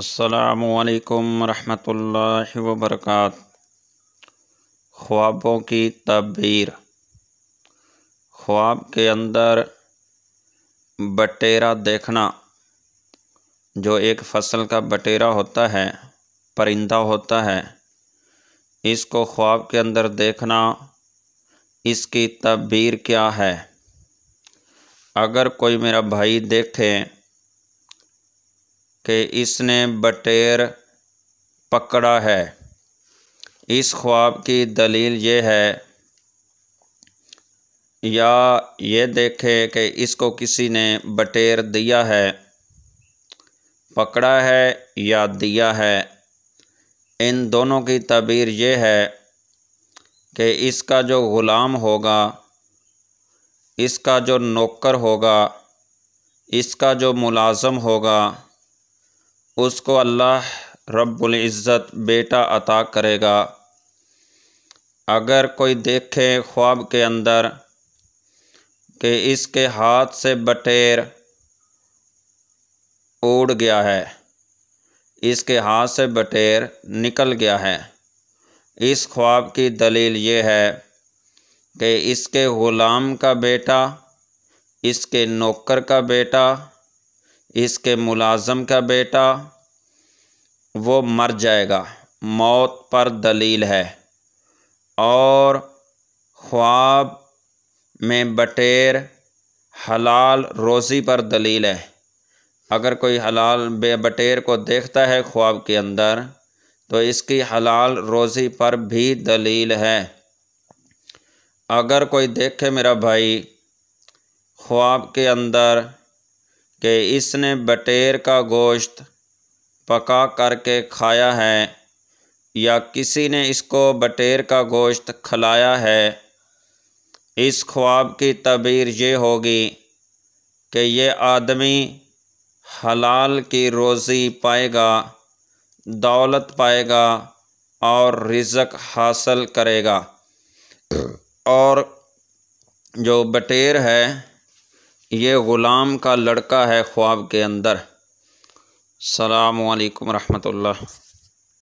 السلام علیکم ورحمۃ اللہ وبرکاتہ۔ خوابوں کی تعبیر۔ خواب کے اندر بٹیرا دیکھنا، جو ایک فصل کا بٹیرا ہوتا ہے، پرندہ ہوتا ہے، اس کو خواب کے اندر دیکھنا، اس کی تعبیر کیا ہے؟ اگر کوئی میرا بھائی دیکھے کہ اس نے بٹیر پکڑا ہے، اس خواب کی دلیل یہ ہے، یا یہ دیکھے کہ اس کو کسی نے بٹیر دیا ہے، پکڑا ہے یا دیا ہے، ان دونوں کی تعبیر یہ ہے کہ اس کا جو غلام ہوگا، اس کا جو نوکر ہوگا، اس کا جو ملازم ہوگا، اس کو اللہ رب العزت بیٹا عطا کرے گا۔ اگر کوئی دیکھے خواب کے اندر کہ اس کے ہاتھ سے بٹیر اڑ گیا ہے، اس کے ہاتھ سے بٹیر نکل گیا ہے، اس خواب کی دلیل یہ ہے کہ اس کے غلام کا بیٹا، اس کے نوکر کا بیٹا، اس کے ملازم کا بیٹا وہ مر جائے گا، موت پر دلیل ہے۔ اور خواب میں بٹیر حلال روزی پر دلیل ہے۔ اگر کوئی حلال بٹیر کو دیکھتا ہے خواب کے اندر، تو اس کی حلال روزی پر بھی دلیل ہے۔ اگر کوئی دیکھے میرا بھائی خواب کے اندر کہ اس نے بٹیر کا گوشت پکا کر کے کھایا ہے، یا کسی نے اس کو بٹیر کا گوشت کھلایا ہے، اس خواب کی تعبیر یہ ہوگی کہ یہ آدمی حلال کی روزی پائے گا، دولت پائے گا اور رزق حاصل کرے گا۔ اور جو بٹیر ہے یہ غلام کا لڑکا ہے خواب کے اندر۔ السلام علیکم ورحمۃ اللہ۔